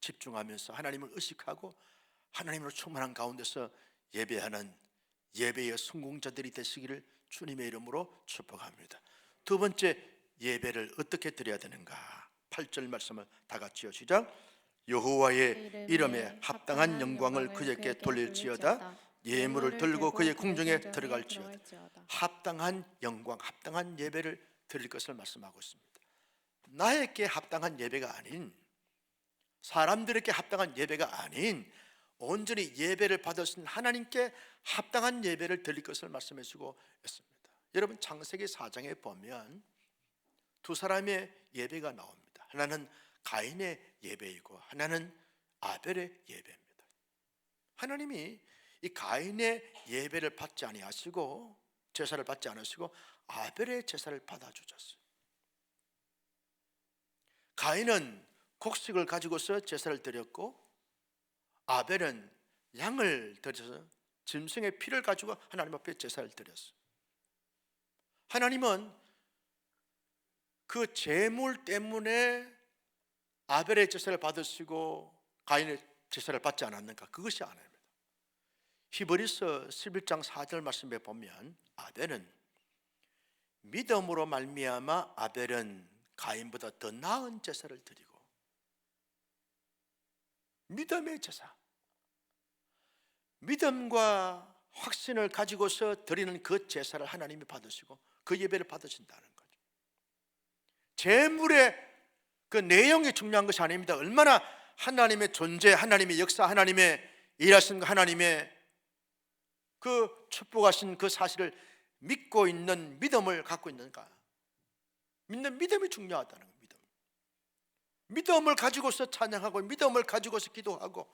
집중하면서 하나님을 의식하고 하나님으로 충만한 가운데서 예배하는 예배의 성공자들이 되시기를 주님의 이름으로 축복합니다. 두 번째 예배를 어떻게 드려야 되는가? 8절 말씀을 다 같이요. 시작. 여호와의 이름에 합당한 영광을 그에게 돌릴지어다. 예물을 들고 그의 궁정에 들어갈지어다. 합당한 영광, 합당한 예배를 드릴 것을 말씀하고 있습니다. 나에게 합당한 예배가 아닌, 사람들에게 합당한 예배가 아닌 온전히 예배를 받으신 하나님께 합당한 예배를 드릴 것을 말씀해 주고 있습니다. 여러분 창세기 4장에 보면 두 사람의 예배가 나옵니다. 하나는 가인의 예배이고 하나는 아벨의 예배입니다. 하나님이 이 가인의 예배를 받지 아니하시고 제사를 받지 않으시고 아벨의 제사를 받아주셨어요. 가인은 곡식을 가지고서 제사를 드렸고 아벨은 양을 드려서 짐승의 피를 가지고 하나님 앞에 제사를 드렸어요. 하나님은 그 제물 때문에 아벨의 제사를 받으시고 가인의 제사를 받지 않았는가? 그것이 아닙니다. 히브리서 11장 4절 말씀에 보면 아벨은 믿음으로 말미암아 아벨은 가인보다 더 나은 제사를 드리고 믿음의 제사, 믿음과 확신을 가지고서 드리는 그 제사를 하나님이 받으시고 그 예배를 받으신다는 거죠. 제물의 그 내용이 중요한 것이 아닙니다. 얼마나 하나님의 존재, 하나님의 역사, 하나님의 일하신 하나님의 그 축복하신 그 사실을 믿고 있는 믿음을 갖고 있는가. 믿는 믿음이 중요하다는 겁니다. 믿음을 가지고서 찬양하고 믿음을 가지고서 기도하고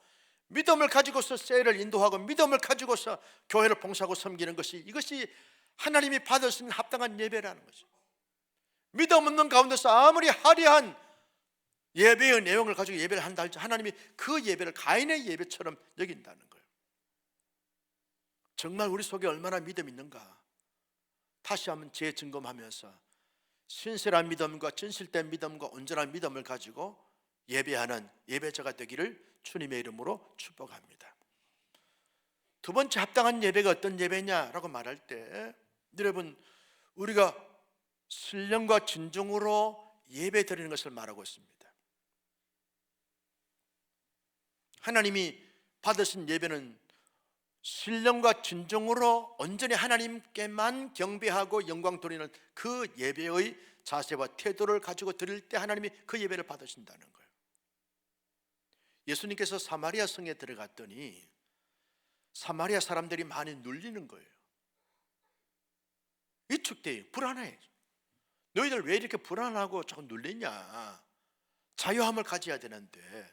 믿음을 가지고서 세례를 인도하고 믿음을 가지고서 교회를 봉사하고 섬기는 것이 이것이 하나님이 받으신 합당한 예배라는 거죠. 믿음 없는 가운데서 아무리 화려한 예배의 내용을 가지고 예배를 한다 할지 하나님이 그 예배를 가인의 예배처럼 여긴다는 거예요. 정말 우리 속에 얼마나 믿음이 있는가 다시 한번 재점검하면서 신실한 믿음과 진실된 믿음과 온전한 믿음을 가지고 예배하는 예배자가 되기를 주님의 이름으로 축복합니다. 두 번째 합당한 예배가 어떤 예배냐라고 말할 때 여러분 우리가 신령과 진정으로 예배 드리는 것을 말하고 있습니다. 하나님이 받으신 예배는 신령과 진정으로 온전히 하나님께만 경배하고 영광 돌리는 그 예배의 자세와 태도를 가지고 드릴 때 하나님이 그 예배를 받으신다는 거예요. 예수님께서 사마리아 성에 들어갔더니 사마리아 사람들이 많이 눌리는 거예요. 위축돼요. 불안해. 너희들 왜 이렇게 불안하고 자꾸 눌리냐? 자유함을 가져야 되는데.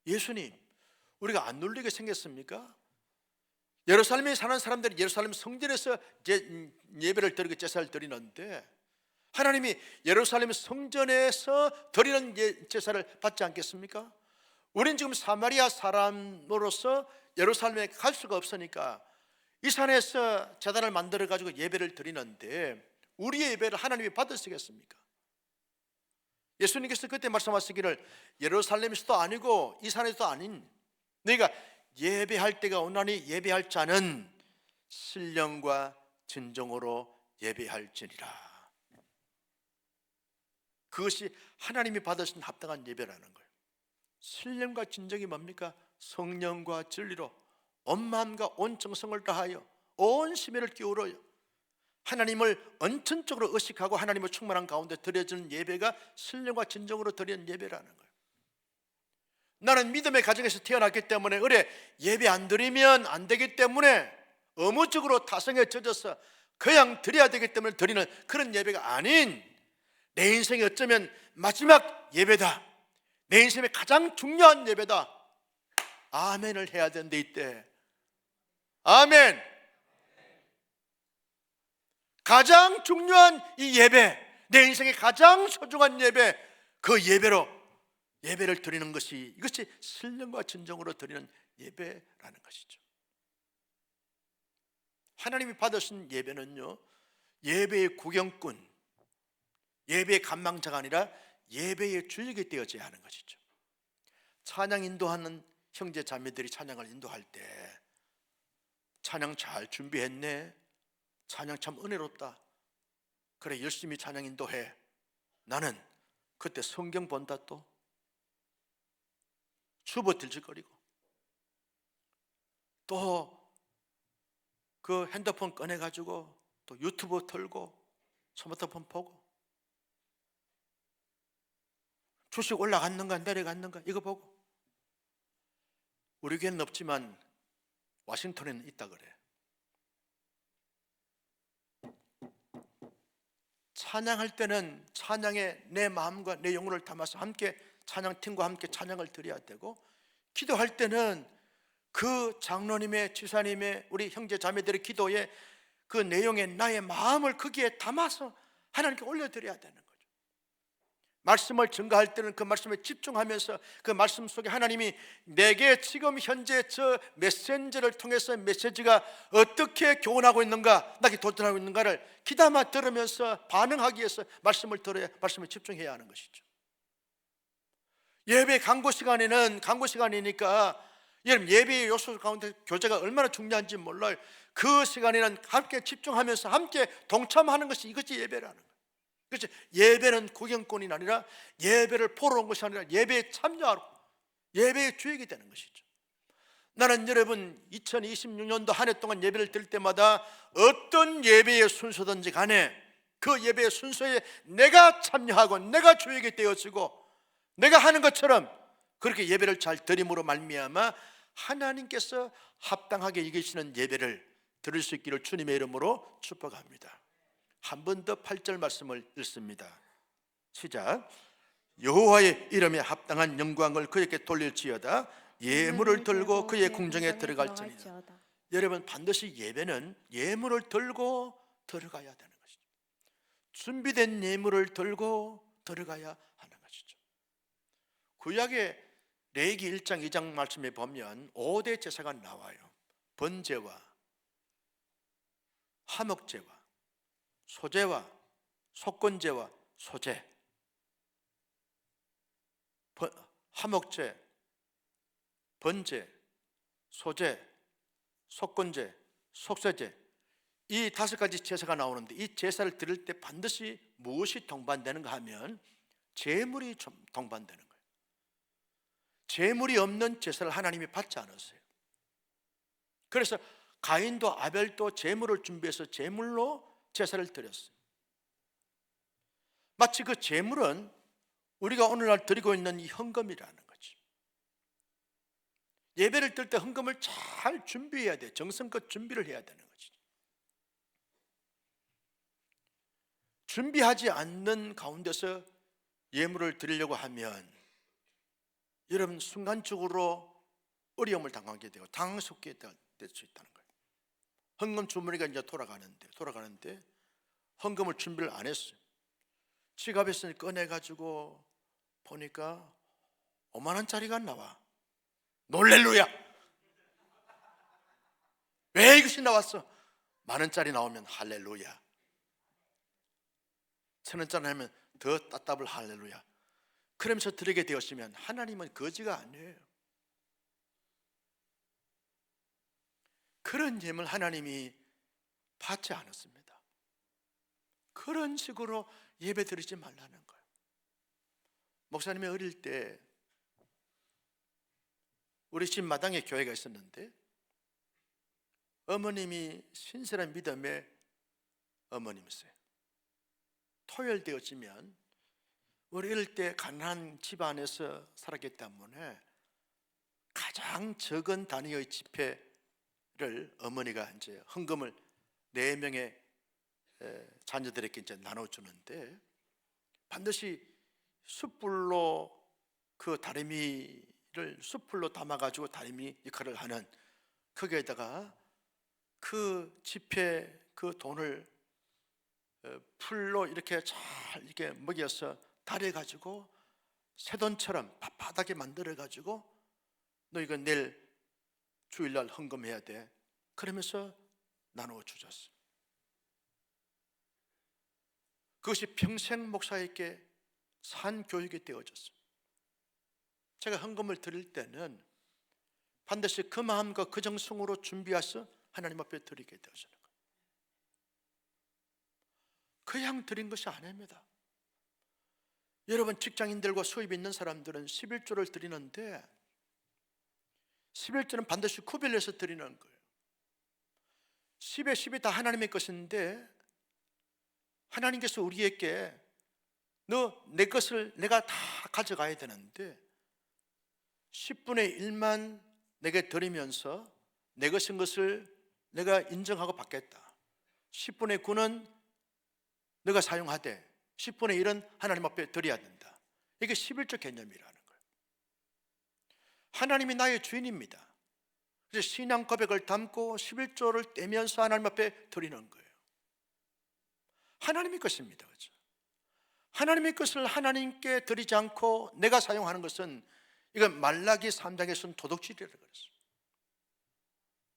예수님, 우리가 안 눌리게 생겼습니까? 예루살렘에 사는 사람들이 예루살렘 성전에서 예배를 드리고 제사를 드리는데 하나님이 예루살렘 성전에서 드리는 제사를 받지 않겠습니까? 우리는 지금 사마리아 사람으로서 예루살렘에 갈 수가 없으니까 이 산에서 제단을 만들어 가지고 예배를 드리는데 우리의 예배를 하나님이 받으시겠습니까? 예수님께서 그때 말씀하시기를 예루살렘에서도 아니고 이 산에서도 아닌 너희가 예배할 때가 오나니 예배할 자는 신령과 진정으로 예배할지니라. 그것이 하나님이 받으신 합당한 예배라는 거예요. 신령과 진정이 뭡니까? 성령과 진리로 온 마음과 온 정성을 다하여 온 심혈을 기울여요 하나님을 언천적으로 의식하고 하나님을 충만한 가운데 드려지는 예배가 신령과 진정으로 드리는 예배라는 거예요. 나는 믿음의 가정에서 태어났기 때문에 그래 예배 안 드리면 안 되기 때문에 의무적으로 타성에 젖어서 그냥 드려야 되기 때문에 드리는 그런 예배가 아닌 내 인생에 어쩌면 마지막 예배다, 내 인생의 가장 중요한 예배다, 아멘을 해야 되는데 이때 아멘. 가장 중요한 이 예배, 내 인생의 가장 소중한 예배, 그 예배를 드리는 것이 이것이 신령과 진정으로 드리는 예배라는 것이죠. 하나님이 받으신 예배는요, 예배의 구경꾼, 예배의 감망자가 아니라 예배의 주역이 되어져야 하는 것이죠. 찬양 인도하는 형제 자매들이 찬양을 인도할 때 찬양 잘 준비했네, 찬양 참 은혜롭다, 그래 열심히 찬양 인도해. 나는 그때 성경 본다, 또 주부들짓거리고 또 그 핸드폰 꺼내가지고 또 유튜브 틀고 스마트폰 보고 주식 올라갔는가 내려갔는가 이거 보고. 우리 교회는 없지만 워싱턴에는 있다 그래. 찬양할 때는 찬양에 내 마음과 내 영혼을 담아서 함께 찬양팀과 함께 찬양을 드려야 되고, 기도할 때는 그 장로님의 지사님의 우리 형제 자매들의 기도에 그 내용에 나의 마음을 거기에 담아서 하나님께 올려드려야 되는 거죠. 말씀을 증거할 때는 그 말씀에 집중하면서 그 말씀 속에 하나님이 내게 지금 현재 저 메신저를 통해서 메시지가 어떻게 교훈하고 있는가, 나에게 도전하고 있는가를 귀담아 들으면서 반응하기 위해서 말씀을 들어야, 말씀에 집중해야 하는 것이죠. 예배 강구 시간에는 강구 시간이니까 여러분 예배의 요소 가운데 교제가 얼마나 중요한지 몰라요. 그 시간에는 함께 집중하면서 함께 동참하는 것이 이것이 예배라는 거예요. 그렇죠? 예배는 구경꾼이 아니라 예배를 보러 온 것이 아니라 예배에 참여하고 예배의 주역이 되는 것이죠. 나는 여러분 2026년도 한 해 동안 예배를 드릴 때마다 어떤 예배의 순서든지 간에 그 예배의 순서에 내가 참여하고 내가 주역이 되어지고 내가 하는 것처럼 그렇게 예배를 잘 드림으로 말미암아 하나님께서 합당하게 이기시는 예배를 드릴 수 있기를 주님의 이름으로 축복합니다. 한 번 더 8절 말씀을 읽습니다. 시작. 여호와의 이름에 합당한 영광을 그에게 돌릴지어다. 예물을 들고 그의 궁정에 들어갈지니라. 여러분 반드시 예배는 예물을 들고 들어가야 되는 것이죠. 준비된 예물을 들고 들어가야 하는 것이죠. 구약의 레위기 1장 2장 말씀에 보면 5대 제사가 나와요. 번제와 화목제와 소제와 속건제와 소제. 화목제, 번제, 소제, 속건제, 속세제, 이 5가지 제사가 나오는데 이 제사를 드릴 때 반드시 무엇이 동반되는가 하면 제물이 좀 동반되는 거예요. 제물이 없는 제사를 하나님이 받지 않으세요. 그래서 가인도 아벨도 제물을 준비해서 제물로 제사를 드렸어요. 마치 그 제물은 우리가 오늘날 드리고 있는 이 헌금이라는 거지. 예배를 드릴 때 헌금을 잘 준비해야 돼. 정성껏 준비를 해야 되는 거지. 준비하지 않는 가운데서 예물을 드리려고 하면 여러분 순간적으로 어려움을 당하게 되고 당황스럽게 될 수 있다는 거예요. 헌금 주머니가 이제 돌아가는데 헌금을 준비를 안 했어요. 지갑에서 꺼내가지고 보니까 5만 원짜리가 나와. 놀렐루야! 왜 이것이 나왔어? 만 원짜리 나오면 할렐루야. 천 원짜리 하면 더 따따블 할렐루야. 그러면서 드리게 되었으면 하나님은 거지가 아니에요. 그런 예물 하나님이 받지 않았습니다. 그런 식으로 예배 드리지 말라는 거예요. 목사님이 어릴 때 우리 집 마당에 교회가 있었는데 어머님이 신실한 믿음의 어머님이세요. 토요일 되어지면 우리 어릴 때 가난한 집안에서 살았기 때문에 가장 적은 단위의 지폐를 어머니가 이제 헌금을 4명의 자녀들에게 이제 나눠주는데 반드시 숯불로 그 다리미를 숯불로 담아가지고 다리미 역할을 하는 거기에다가 그 지폐 그 돈을 풀로 이렇게 잘 이렇게 먹여서 달여가지고 새돈처럼 빳빳하게 만들어가지고 너 이거 내일 주일날 헌금해야 돼. 그러면서 나누어 주셨어. 그것이 평생 목사에게 산 교육이 되어졌어요. 제가 헌금을 드릴 때는 반드시 그 마음과 그 정성으로 준비해서 하나님 앞에 드리게 되어지는 거예요. 그냥 드린 것이 아닙니다. 여러분 직장인들과 수입 있는 사람들은 11조를 드리는데 11조는 반드시 구별해서 드리는 거예요. 10의 10이 다 하나님의 것인데 하나님께서 우리에게 너 내 것을 내가 다 가져가야 되는데 10분의 1만 내게 드리면서 내 것인 것을 내가 인정하고 받겠다. 10분의 9는 내가 사용하되 10분의 1은 하나님 앞에 드려야 된다. 이게 11조 개념이라는 거예요. 하나님이 나의 주인입니다. 그래서 신앙 고백을 담고 11조를 떼면서 하나님 앞에 드리는 거예요. 하나님의 것입니다. 그렇죠? 하나님의 것을 하나님께 드리지 않고 내가 사용하는 것은 이건 말라기 3장에서는 도둑질이라고 그랬어요.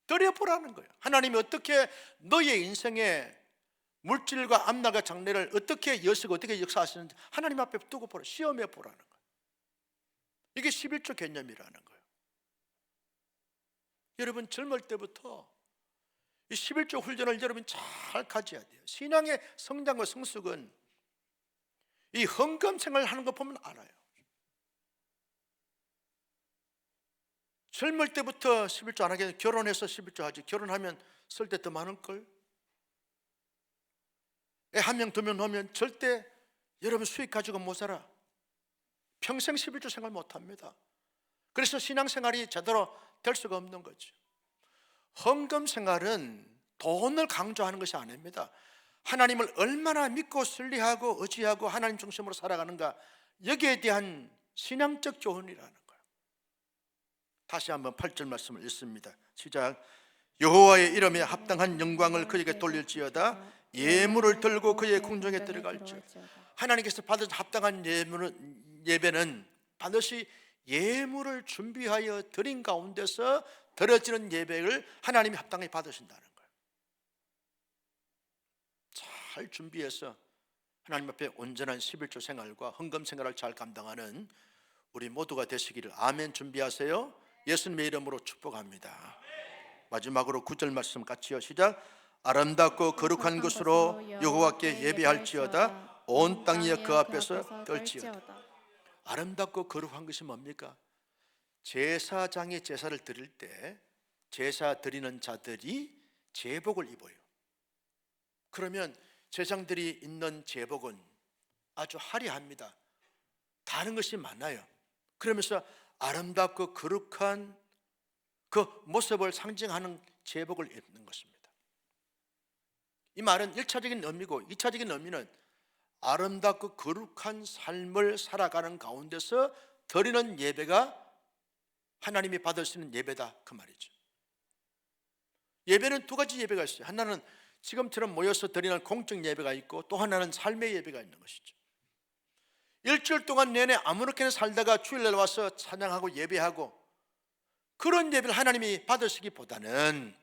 드려보라는 거예요. 하나님이 어떻게 너의 인생에 물질과 암락과 장래를 어떻게 여시고 어떻게 역사하시는지 하나님 앞에 두고 보라, 시험해 보라는 거예요. 이게 11조 개념이라는 거예요. 여러분 젊을 때부터 이 11조 훈련을 여러분 잘 가져야 돼요. 신앙의 성장과 성숙은 이 헌금 생활을 하는 거 보면 알아요. 젊을 때부터 11조 안 하게 결혼해서 11조 하지. 결혼하면 쓸 때 더 많을걸. 애 1명 2명 오면 절대 여러분 수익 가지고 못 살아. 평생 11조 생활 못 합니다. 그래서 신앙생활이 제대로 될 수가 없는 거죠. 헌금 생활은 돈을 강조하는 것이 아닙니다. 하나님을 얼마나 믿고 신뢰하고 의지하고 하나님 중심으로 살아가는가, 여기에 대한 신앙적 교훈이라는 거예요. 다시 한번 8절 말씀을 읽습니다. 시작. 여호와의 이름에 합당한 영광을 그에게 돌릴지어다. 예물을 들고 그의 궁정에 들어갈지어다. 하나님께서 받은 합당한 예배는 반드시 예물을 준비하여 드린 가운데서 드려지는 예배를 하나님이 합당히 받으신다는 거예요. 잘 준비해서 하나님 앞에 온전한 11조 생활과 헌금 생활을 잘 감당하는 우리 모두가 되시기를. 아멘. 준비하세요. 예수님의 이름으로 축복합니다. 마지막으로 9절 말씀 같이요. 시작. 아름답고 거룩한 것으로 여호와께 예배할지어다. 온 땅이 그 앞에서 떨지어다. 아름답고 거룩한 것이 뭡니까? 제사장이 제사를 드릴 때 제사 드리는 자들이 제복을 입어요. 그러면 제사장들이 입는 제복은 아주 화려합니다. 다른 것이 많아요. 그러면서 아름답고 거룩한 그 모습을 상징하는 제복을 입는 것입니다. 이 말은 1차적인 의미고, 2차적인 의미는 아름답고 거룩한 삶을 살아가는 가운데서 드리는 예배가 하나님이 받으시는 예배다, 그 말이죠. 예배는 두 가지 예배가 있어요. 하나는 지금처럼 모여서 드리는 공적 예배가 있고, 또 하나는 삶의 예배가 있는 것이죠. 일주일 동안 내내 아무렇게나 살다가 주일날 와서 찬양하고 예배하고, 그런 예배를 하나님이 받으시기보다는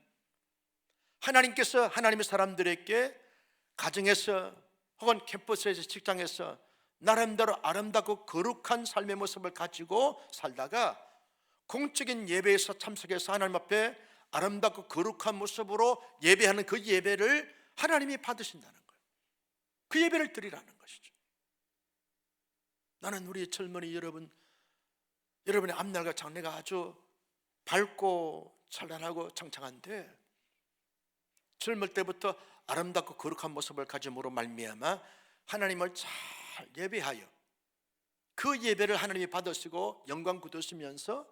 하나님께서 하나님의 사람들에게 가정에서 혹은 캠퍼스에서, 직장에서 나름대로 아름답고 거룩한 삶의 모습을 가지고 살다가 공적인 예배에서 참석해서 하나님 앞에 아름답고 거룩한 모습으로 예배하는 그 예배를 하나님이 받으신다는 거예요. 그 예배를 드리라는 것이죠. 나는 우리 젊은이 여러분의 앞날과 장래가 아주 밝고 찬란하고 창창한데, 젊을 때부터 아름답고 거룩한 모습을 가짐으로 말미암아 하나님을 잘 예배하여 그 예배를 하나님이 받으시고 영광 굳으시면서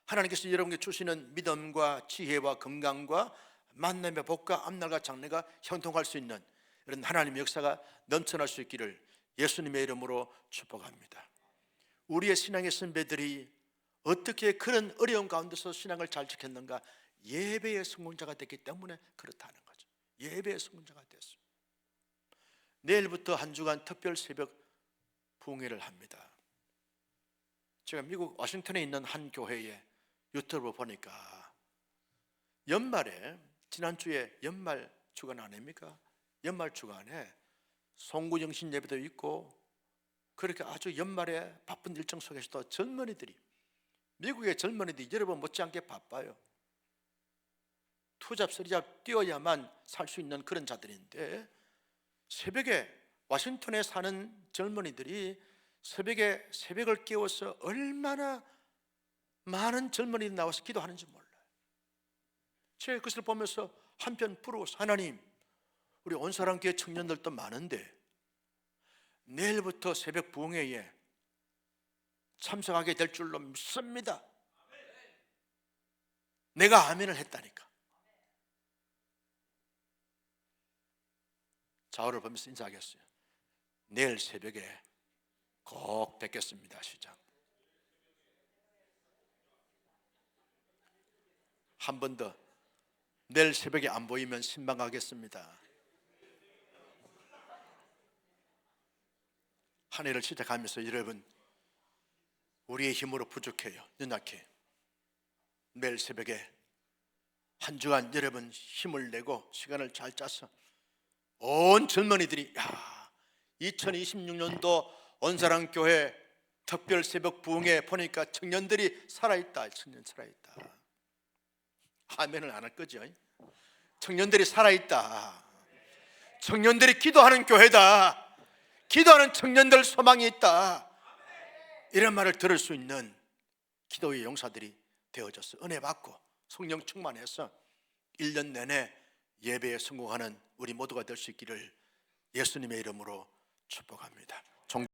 하나님께서 여러분께 주시는 믿음과 지혜와 건강과 만남의 복과 앞날과 장래가 형통할 수 있는 이런 하나님의 역사가 넘쳐날 수 있기를 예수님의 이름으로 축복합니다. 우리의 신앙의 선배들이 어떻게 그런 어려운 가운데서 신앙을 잘 지켰는가? 예배의 성공자가 됐기 때문에 그렇다는 거죠. 예배의 성공자가 됐습니다. 내일부터 한 주간 특별 새벽 부흥회를 합니다. 제가 미국 워싱턴에 있는 한 교회에 유튜브 보니까 연말에, 지난주에 연말 주간 아닙니까? 연말 주간에 송구정신 예배도 있고, 그렇게 아주 연말에 바쁜 일정 속에서도 젊은이들이, 미국의 젊은이들이 여러분 못지않게 바빠요. 투잡 쓰리잡 뛰어야만 살 수 있는 그런 자들인데, 새벽에 워싱턴에 사는 젊은이들이 새벽에 새벽을 깨워서 얼마나 많은 젊은이들이 나와서 기도하는지 몰라요. 제가 그것을 보면서 한편 부러워서, 하나님, 우리 온사랑교회 청년들도 많은데 내일부터 새벽 부흥회에 참석하게 될 줄로 믿습니다. 내가 아멘을 했다니까. 좌우를 보면서 인사하겠어요. 내일 새벽에 꼭 뵙겠습니다. 시작. 한 번 더. 내일 새벽에 안 보이면 신방하겠습니다. 한 해를 시작하면서 여러분, 우리의 힘으로 부족해요. 연약해. 내일 새벽에 한 주간 여러분 힘을 내고 시간을 잘 짜서 온 젊은이들이 2026년도 온사랑교회 특별 새벽 부흥회 보니까 청년들이 살아있다. 청년 살아있다. 아멘을 안 할 거죠. 청년들이 살아있다. 청년들이 기도하는 교회다. 기도하는 청년들 소망이 있다. 이런 말을 들을 수 있는 기도의 용사들이 되어져서 은혜 받고 성령 충만해서 1년 내내 예배에 성공하는 우리 모두가 될 수 있기를 예수님의 이름으로 축복합니다.